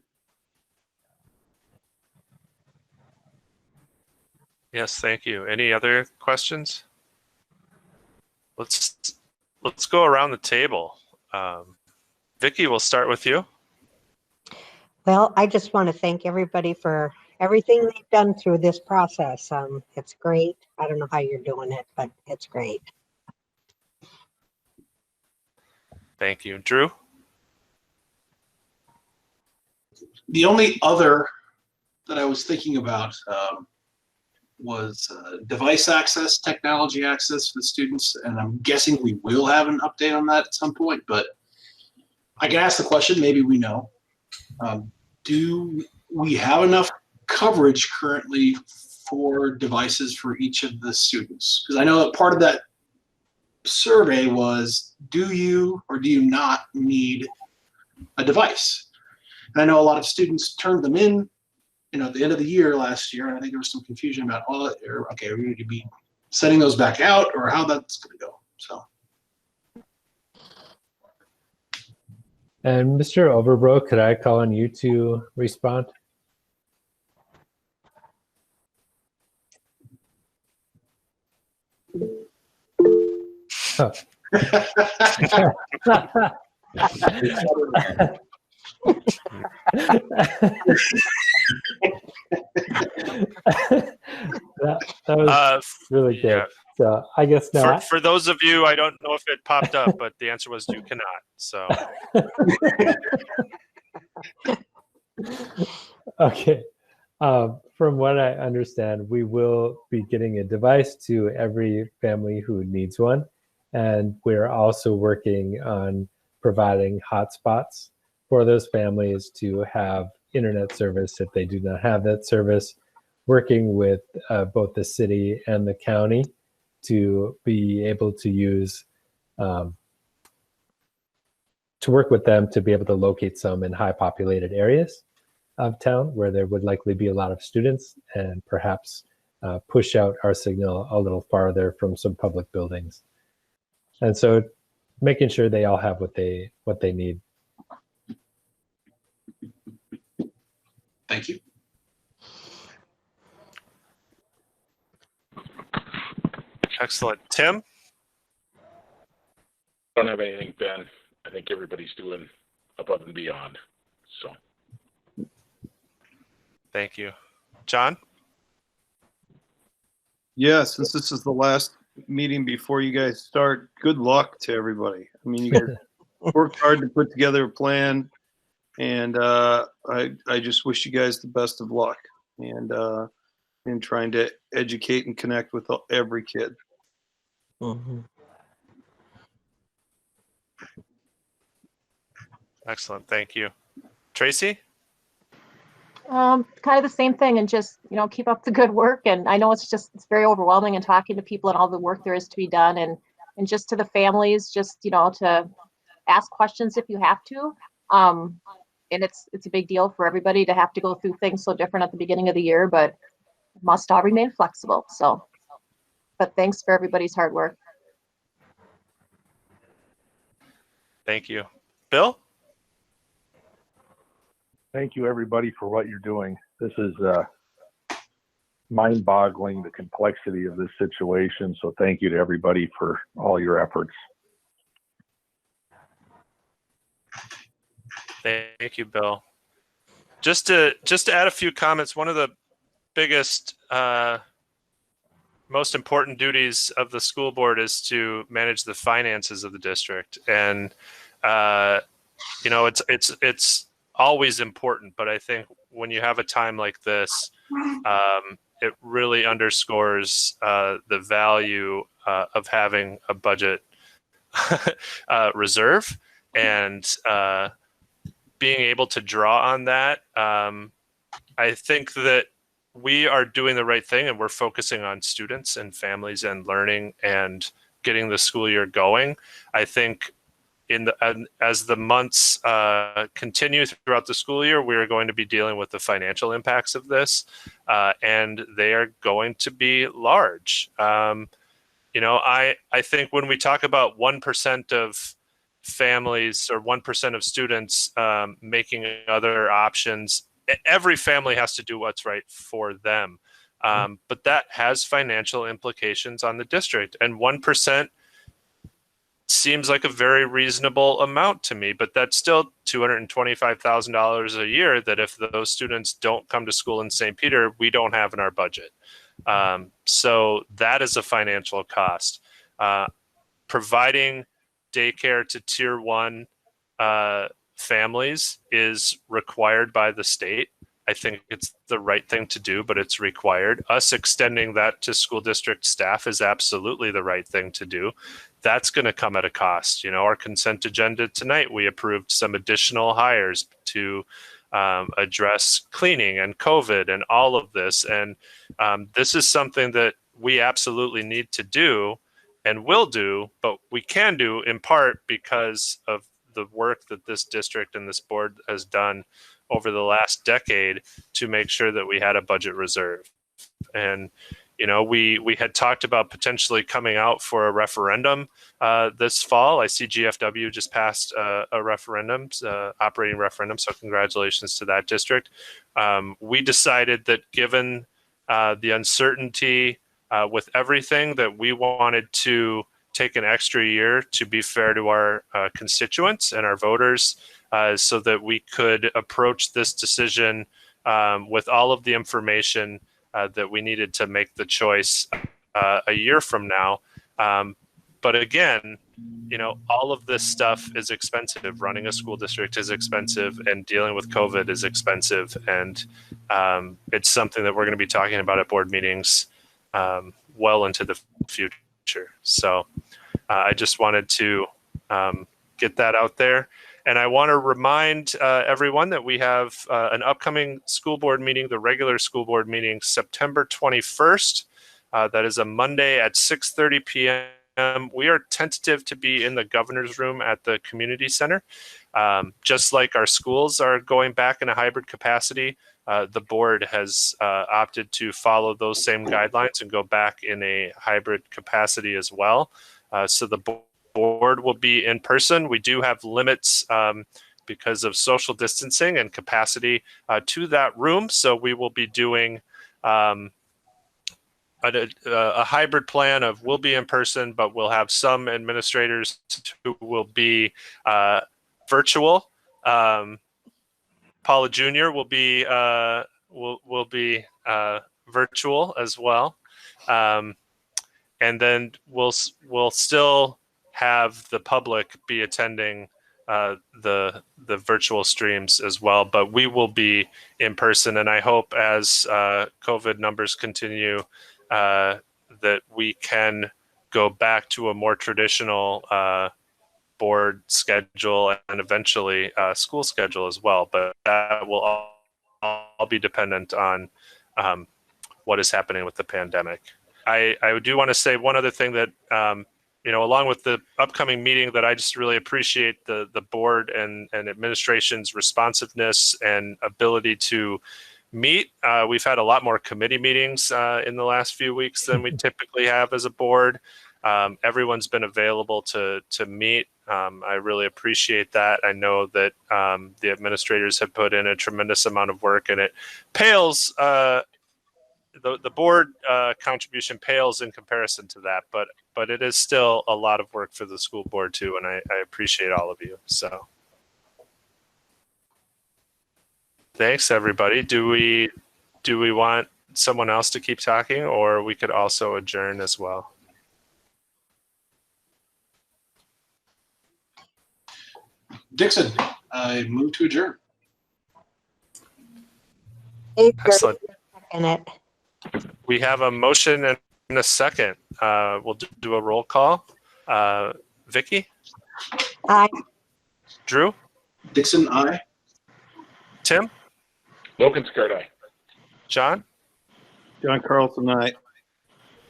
Yes, thank you. Any other questions? let's go around the table. Vicki, we'll start with you. Well, I just want to thank everybody for everything they've done through this process. It's great. I don't know how you're doing it, but it's great. Thank you. Drew? The only other that I was thinking about was device access, technology access for the students, and I'm guessing we will have an update on that at some point, but I can ask the question, maybe we know. Do we have enough coverage currently for devices for each of the students? Because I know that part of that survey was, do you or do you not need a device? And I know a lot of students turned them in, at the end of the year last year, and I think there was some confusion about, okay, are we going to be sending those back out or how that's going to go? So. And Mr. Overbrook, could I call on you to respond? Oh. that was really good. Yeah. So I guess now. For those of you, I don't know if it popped up, but the answer was you cannot. So. Okay. From what I understand, we will be getting a device to every family who needs one. And we're also working on providing hotspots for those families to have internet service if they do not have that service, working with both the city and the county to be able to use, to work with them to be able to locate some in high populated areas of town where there would likely be a lot of students, and perhaps push out our signal a little farther from some public buildings. And so making sure they all have what they need. Thank you. Excellent. Tim? I don't have anything, Ben. I think everybody's doing above and beyond. So. Thank you. John? Yeah, since this is the last meeting before you guys start, good luck to everybody. I mean, you guys worked hard to put together a plan, and I just wish you guys the best of luck and in trying to educate and connect with every kid. Mm-hmm. Excellent. Thank you. Tracy? Kind of the same thing, and just, keep up the good work. And I know it's very overwhelming, and talking to people and all the work there is to be done, and just to the families, just, to ask questions if you have to. And it's a big deal for everybody to have to go through things so different at the beginning of the year, but must all remain flexible. So, but thanks for everybody's hard work. Thank you. Bill? Thank you, everybody, for what you're doing. This is mind-boggling, the complexity of this situation. So thank you to everybody for all your efforts. Thank you, Bill. Just to add a few comments, one of the biggest, most important duties of the school board is to manage the finances of the district. And, it's always important, but I think when you have a time like this, it really underscores the value of having a budget reserve and being able to draw on that. I think that we are doing the right thing, and we're focusing on students and families and learning and getting the school year going. I think as the months continue throughout the school year, we are going to be dealing with the financial impacts of this, and they are going to be large. I think when we talk about 1% of families or 1% of students making other options, every family has to do what's right for them. But that has financial implications on the district, and 1% seems like a very reasonable amount to me, but that's still $225,000 a year that if those students don't come to school in St. Peter, we don't have in our budget. So that is a financial cost. Providing daycare to tier 1 families is required by the state. I think it's the right thing to do, but it's required. Us extending that to school district staff is absolutely the right thing to do. That's going to come at a cost. You know, our consent agenda tonight, we approved some additional hires to address cleaning and COVID and all of this. And this is something that we absolutely need to do and will do, but we can do in part because of the work that this district and this board has done over the last decade to make sure that we had a budget reserve. And, you know, we had talked about potentially coming out for a referendum this fall. I see GFW just passed a referendum, operating referendum. So congratulations to that district. We decided that given the uncertainty with everything, that we wanted to take an extra year to be fair to our constituents and our voters, so that we could approach this decision with all of the information that we needed to make the choice a year from now. But again, you know, all of this stuff is expensive. Running a school district is expensive, and dealing with COVID is expensive. And it's something that we're going to be talking about at board meetings well into the future. So I just wanted to get that out there. And I want to remind everyone that we have an upcoming school board meeting, the regular school board meeting, September 21st. That is a Monday at 6:30 p.m. We are tentative to be in the governor's room at the community center. Just like our schools are going back in a hybrid capacity, the board has opted to follow those same guidelines and go back in a hybrid capacity as well. So the board will be in person. We do have limits because of social distancing and capacity to that room. So we will be doing a hybrid plan of we'll be in person, but we'll have some administrators who will be virtual. Paula Jr. will be virtual as well, and then we'll still have the public be attending the virtual streams as well, but we will be in person. And I hope as COVID numbers continue that we can go back to a more traditional board schedule and eventually school schedule as well. But that will all be dependent on what is happening with the pandemic. I do want to say one other thing that, you know, along with the upcoming meeting, that I just really appreciate the board and administration's responsiveness and ability to meet. We've had a lot more committee meetings in the last few weeks than we typically have as a board. Everyone's been available to meet. I really appreciate that. I know that the administrators have put in a tremendous amount of work, and it pales, the board contribution pales in comparison to that, but it is still a lot of work for the school board too, and I appreciate all of you. So thanks, everybody. Do we want someone else to keep talking, or we could also adjourn as well? Dixon, I move to adjourn. Excellent. In it. We have a motion and a second. We'll do a roll call. Vicky? Aye. Drew? Dixon, aye. Tim? Logan Skirt, aye. John? John Carlson, aye.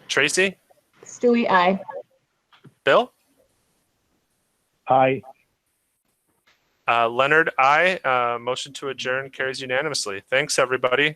Tracy? Stewie, aye. Bill? Aye. Leonard, aye. Motion to adjourn carries unanimously. Thanks, everybody.